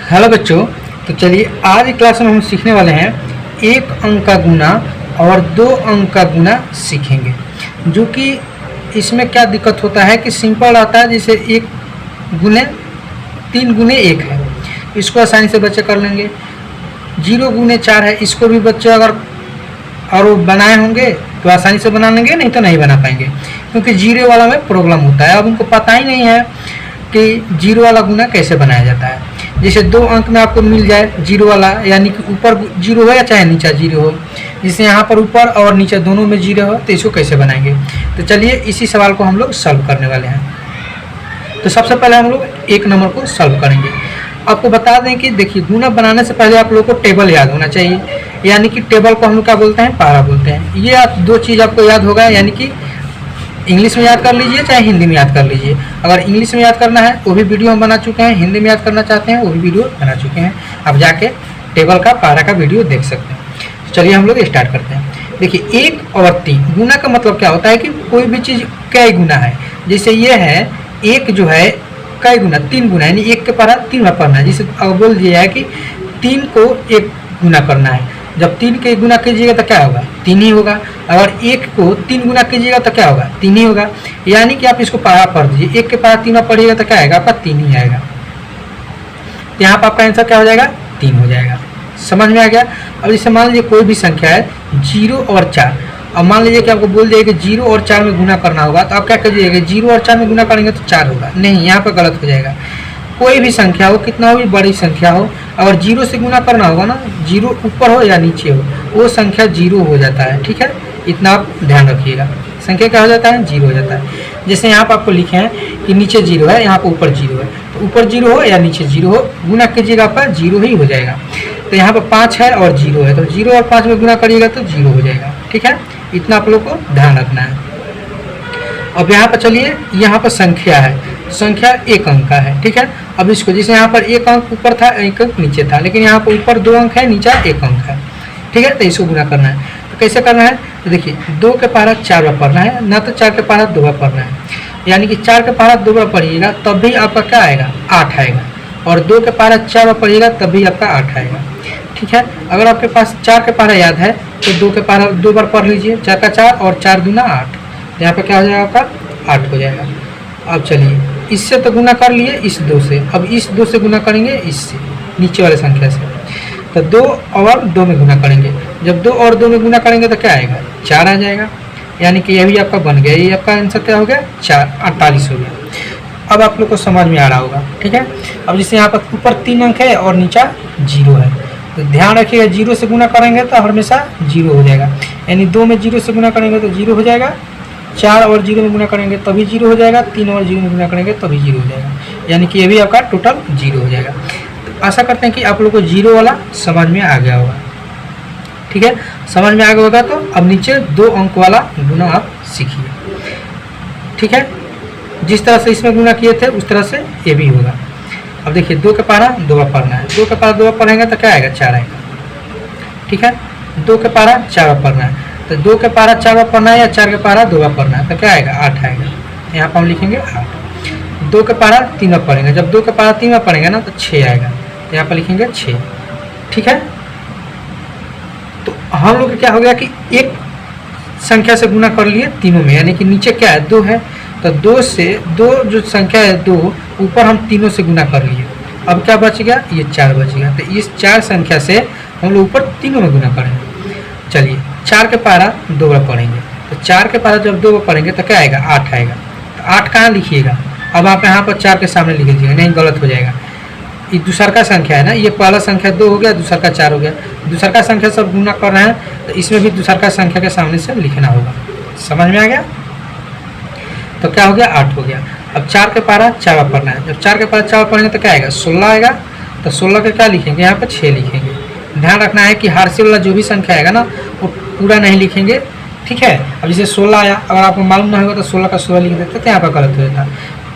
Hello बच्चों। तो चलिए आज की क्लास में हम सीखने वाले हैं एक अंक का गुना और दो अंक का गुना सीखेंगे। जो कि इसमें क्या दिक्कत होता है कि सिंपल आता है, जैसे एक गुने 3 गुने 1 है, इसको आसानी से बच्चे कर लेंगे। 0 गुने 4 है, इसको भी बच्चे अगर और वो बनाए होंगे तो आसानी से बना लेंगे, नहीं तो नहीं बना पाएंगे, क्योंकि जीरो वाला में प्रॉब्लम होता है। अब उनको पता ही नहीं है कि जीरो वाला गुना कैसे बनाया जाता है। जैसे 2 अंक में आपको मिल जाए जीरो वाला, यानी कि ऊपर जीरो हो या चाहे नीचे जीरो हो, जैसे यहाँ पर ऊपर और नीचे दोनों में जीरो हो, तो इसको कैसे बनाएंगे। तो चलिए इसी सवाल को हम लोग सॉल्व करने वाले हैं। तो सबसे पहले हम लोग 1 नंबर को सॉल्व करेंगे। आपको बता दें कि देखिए, गुना बनाने से पहले आप लोगों को टेबल याद होना चाहिए, यानी कि टेबल को हम लोग क्या बोलते हैं, पारा बोलते हैं। ये आप 2 चीज़ आपको याद होगा, यानी कि इंग्लिश में याद कर लीजिए चाहे हिंदी में याद कर लीजिए। अगर इंग्लिश में याद करना है वो भी वीडियो हम बना चुके हैं, हिंदी में याद करना चाहते हैं वो भी वीडियो बना चुके हैं, आप जाके टेबल का पारा का वीडियो देख सकते हैं। चलिए हम लोग स्टार्ट करते हैं। देखिए 1 और 3 गुना का मतलब क्या होता है कि कोई भी चीज़ कई गुना है। जैसे ये है 1 जो है कई गुना 3 गुना, यानी 1 के पारा 3 बार पढ़ना है। जैसे अब बोल दिया है कि 3 को 1 गुना करना है, जब 3 के गुना कीजिएगा तो क्या होगा, 3 ही होगा। अगर 1 को 3 गुना कीजिएगा तो क्या होगा, 3 ही होगा। यानी कि आप इसको पारा पढ़ दीजिए, 1 के पारा 3 बार पढ़िएगा तो क्या आएगा, आपका 3 ही आएगा। तो यहाँ पर आपका आंसर क्या हो जाएगा, 3 हो जाएगा। समझ में आ गया। अब जैसे मान लीजिए कोई भी संख्या है 0 और 4, अब मान लीजिए कि आपको बोल दिया कि 0 और 4 में गुना करना होगा, तो आप क्या कीजिएगा, 0 और 4 में गुना करेंगे तो 4 होगा, नहीं, यहाँ पर गलत हो जाएगा। कोई भी संख्या हो, कितना भी बड़ी संख्या हो, अगर 0 से गुना करना होगा ना, 0 ऊपर हो या नीचे हो, वो संख्या 0 हो जाता है। ठीक है, इतना आप ध्यान रखिएगा। संख्या क्या हो जाता है, 0 हो जाता है। जैसे यहाँ पर आपको लिखे हैं कि नीचे 0 है, यहाँ पर ऊपर 0 है, तो ऊपर 0 हो या नीचे 0 हो, गुना कीजिएगा आपका 0 ही हो जाएगा। तो यहाँ पर 5 है और 0 है, तो 0 और 5 में गुना करिएगा तो 0 हो जाएगा। ठीक है, इतना आप लोग को ध्यान रखना है। अब यहाँ पर चलिए, यहाँ पर संख्या है, संख्या 1 अंक का है। ठीक है, अब इसको जैसे यहाँ पर 1 अंक ऊपर था 1 अंक नीचे था, लेकिन यहाँ पर ऊपर 2 अंक है, नीचे 1 अंक है। ठीक है, तो इसको गुना करना है। तो कैसे करना है, तो देखिए 2 के पारा 4 बार पढ़ना है, ना तो 4 के पारा 2 बार पढ़ना है। यानी कि 4 के पारा 2 बार पढ़िएगा तब भी आपका क्या आएगा, 8 आएगा, और 2 के पारा 4 बार पढ़िएगा तब भी आपका 8 आएगा। ठीक है, अगर आपके पास 4 के पारा याद है तो 2 के पारा 2 बार पढ़ लीजिए, 4 का 4 और 4 दूना 8, तो यहाँ पर क्या हो जाएगा, आपका 8 हो जाएगा। अब चलिए इससे तो गुना कर लिए इस 2 से, अब इस 2 से गुना करेंगे इससे, नीचे वाले संख्या से, तो 2 और 2 में गुना करेंगे। जब 2 और 2 में गुना करेंगे तो क्या आएगा, 4 आ जाएगा। यानी कि यह भी आपका बन गया, ये आपका आंसर क्या हो गया, 48 हो गया। अब आप लोग को समझ में आ रहा होगा। ठीक है, अब जैसे यहाँ पर ऊपर 3 अंक है और नीचा 0 है, तो ध्यान रखिएगा 0 से गुना करेंगे तो हमेशा 0 हो जाएगा। यानी 2 में 0 से गुना करेंगे तो 0 हो जाएगा, 4 और 0 में गुना करेंगे तभी 0 हो जाएगा, 3 और 0 में गुना करेंगे तभी 0 हो जाएगा। यानी कि ये भी आपका टोटल 0 हो जाएगा। तो आशा करते हैं कि आप लोग को 0 वाला समझ में आ गया होगा। ठीक है, समझ में आ गया होगा तो अब नीचे 2 अंक वाला गुना आप सीखिए। ठीक है, जिस तरह से इसमें गुना किए थे उस तरह से ये भी होगा। अब देखिए 2 के पारा 2 बार पढ़ना है, 2 के पारा 2 बार पढ़ेंगे तो क्या आएगा, 4 आएगा। ठीक है, 2 के पारा 4 बार पढ़ना है, तो 2 के पारा 4 बार पढ़ना है या 4 के पारा 2 बार पढ़ना है, तो क्या आएगा, 8 आएगा। यहाँ पर हम लिखेंगे 8। 2 के पारा 3 बार पढ़ेंगे, जब 2 के पारा 3 बार पढ़ेंगे ना तो 6 आएगा, तो यहाँ पर लिखेंगे 6। ठीक है, तो हम लोग क्या हो गया कि एक संख्या से गुना कर लिए तीनों में, यानी कि नीचे क्या है, 2 है, तो 2 से 2 जो संख्या है 2 ऊपर हम तीनों से गुना कर लिए। अब क्या बच गया, ये 4 बच गया। तो इस 4 संख्या से हम लोग ऊपर तीनों में गुना करेंगे। चलिए 4 के पारा 2 बार पढ़ेंगे, तो 4 के पारा जब 2 बार पढ़ेंगे तो क्या आएगा, 8 आएगा। तो 8 कहाँ लिखिएगा, अब आप यहाँ पर 4 के सामने लिख लीजिएगा, नहीं गलत हो जाएगा। ये दूसरा का संख्या है ना, ये पहला संख्या 2 हो गया, दूसरा का 4 हो गया, दूसरा का संख्या सब गुना कर रहे हैं, तो इसमें भी दूसरा का संख्या के सामने से लिखना होगा। समझ में आ गया। तो क्या हो गया, 8 हो गया। अब 4 के पारा 4 बार पढ़ना है, जब 4 के पारा 4 बार पढ़ेंगे तो क्या आएगा, 16 आएगा। तो 16 के क्या लिखेंगे, यहाँ पर 6 लिखेंगे। ध्यान रखना है कि हार्सिल वाला जो भी संख्या आएगा ना वो पूरा नहीं लिखेंगे। ठीक है, अब जैसे 16 आया, अगर आपको मालूम ना होगा तो 16 का 16 लिख देते, तो यहाँ पर गलत हो जाता।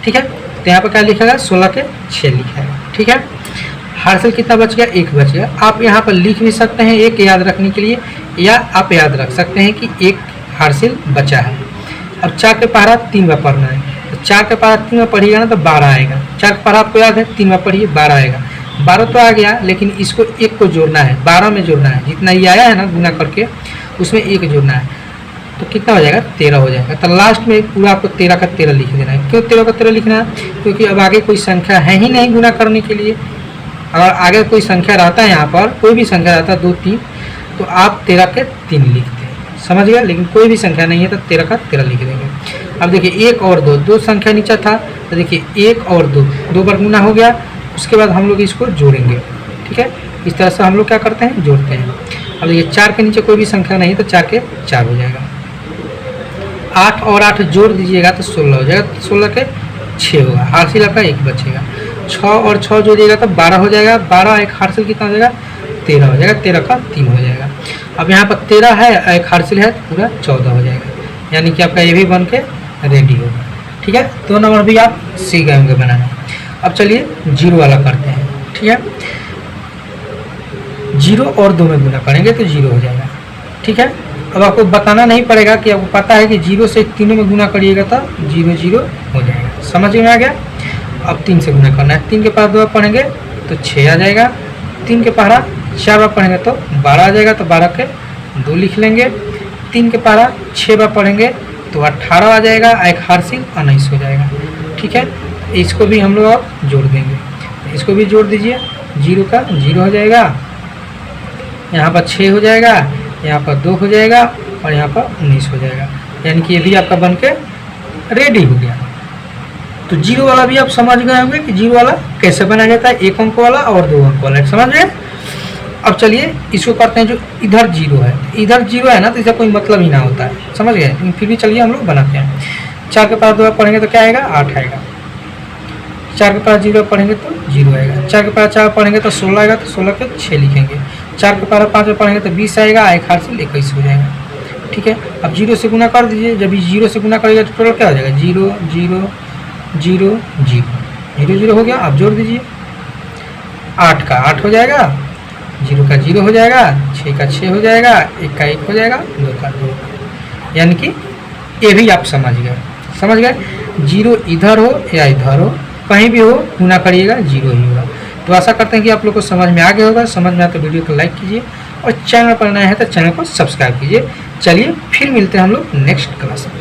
ठीक है, तो यहाँ पर क्या लिखेगा, 16 के 6 लिखेगा। ठीक है, हार्सिल कितना बच गया, 1 बच गया। आप यहाँ पर लिख भी सकते हैं 1 याद रखने के लिए, या आप याद रख सकते हैं कि 1 हार्सिल बचा है। अब 4 के पारा 3 बार पढ़ना है, तो 4 के पारा 3 बार पढ़िएगा ना तो 12 आएगा। 4 के पारा आपको याद है, 3 बार पढ़िए 12 आएगा। 12 तो आ गया, लेकिन इसको एक को जोड़ना है, 12 में जोड़ना है, जितना ये आया है ना गुना करके उसमें एक जोड़ना है, तो कितना हो जाएगा 13 हो जाएगा। तो लास्ट में पूरा आपको 13 का 13 लिख देना है। क्यों 13 का 13 लिखना है? क्योंकि अब आगे कोई संख्या है ही नहीं गुना करने के लिए। अगर आगे कोई संख्या रहता है, यहाँ पर कोई भी संख्या रहता है 2 3, तो आप 13 के 3 लिखते हैं, समझ गए। लेकिन कोई भी संख्या नहीं है तो 13 का 13 लिख देंगे। अब देखिए 1 और 2, 2 संख्या नीचे था, तो देखिए 1 और 2, 2 बार गुना हो गया। उसके बाद हम लोग इसको जोड़ेंगे, ठीक है। इस तरह से हम लोग क्या करते हैं, जोड़ते हैं। अब देखिए 4 के नीचे कोई भी संख्या नहीं, तो 4 के 4 हो जाएगा। 8 और 8 जोड़ दीजिएगा तो 16 हो जाएगा, 16 के 6 होगा, हासिल आपका 1 बचेगा। 6 और 6 जोड़िएगा तो 12 हो जाएगा, 12 एक हासिल कितना हो जाएगा 13 हो जाएगा, 13 का 3 हो जाएगा। अब यहाँ पर 13 है, एक हासिल है, तो पूरा 14 हो जाएगा, यानी कि आपका ये भी बन के रेडी होगा, ठीक है। 2 नंबर भी आप सीख गए होंगे बनाना। अब चलिए 0 वाला करते हैं, ठीक है। 0 और 2 में गुना करेंगे तो 0 हो जाएगा, ठीक है। अब आपको बताना नहीं पड़ेगा कि आपको पता है कि 0 से तीनों में गुना करिएगा तो 0 0 हो जाएगा, समझ में आ गया। अब 3 से गुना करना है, 3 के पास 2 बार पढ़ेंगे तो 6 आ जाएगा, 3 के पहाड़ा 4 बार पढ़ेंगे तो 12 आ जाएगा, तो 12 के 2 लिख लेंगे। 3 के पहाड़ा 6 बार पढ़ेंगे तो 18 आ जाएगा, एक हासिल 19 हो जाएगा, ठीक है। इसको भी हम लोग अब जोड़ देंगे, इसको भी जोड़ दीजिए। 0 का 0 हो जाएगा, यहाँ पर 6 हो जाएगा, यहाँ पर 2 हो जाएगा और यहाँ पर 19 हो जाएगा, यानी कि ये भी आपका बन के रेडी हो गया। तो 0 वाला भी आप समझ गए होंगे कि 0 वाला कैसे बनाया जाता है, 1 अंक वाला और 2 अंक वाला, समझ गए। अब चलिए इसको करते हैं, जो इधर 0 है, इधर 0 है ना, तो इसका कोई मतलब ही ना होता है, समझ गए। लेकिन फिर भी चलिए हम लोग बनाते हैं। 4 के पास 2 बार पढ़ेंगे तो क्या आएगा 8 आएगा, 4 के पास 0 पढ़ेंगे तो 0 आएगा, 4 के पास 4 पढ़ेंगे तो 16 आएगा, तो 16 के 6 लिखेंगे। 4 के पास 5 पढ़ेंगे तो 20 आएगा, एक हासिल 21 हो जाएगा, ठीक है। अब 0 से गुना कर दीजिए, जब 0 से गुना करिएगा तो टोटल क्या हो जाएगा 0 0 0 0 0 0 हो गया। अब जोड़ दीजिए, 8 का 8 हो जाएगा, 0 का 0 हो जाएगा, 6 का 6 हो जाएगा, 1 का 1 हो जाएगा, 2 का 2, यानी कि ये भी आप समझ गए। 0 इधर हो या इधर हो, कहीं भी हो गुना करिएगा 0 ही होगा। तो आशा करते हैं कि आप लोग को समझ में आ गया होगा। समझ में आए तो वीडियो को लाइक कीजिए और चैनल पर नया है तो चैनल को सब्सक्राइब कीजिए। चलिए फिर मिलते हैं हम लोग नेक्स्ट क्लास में।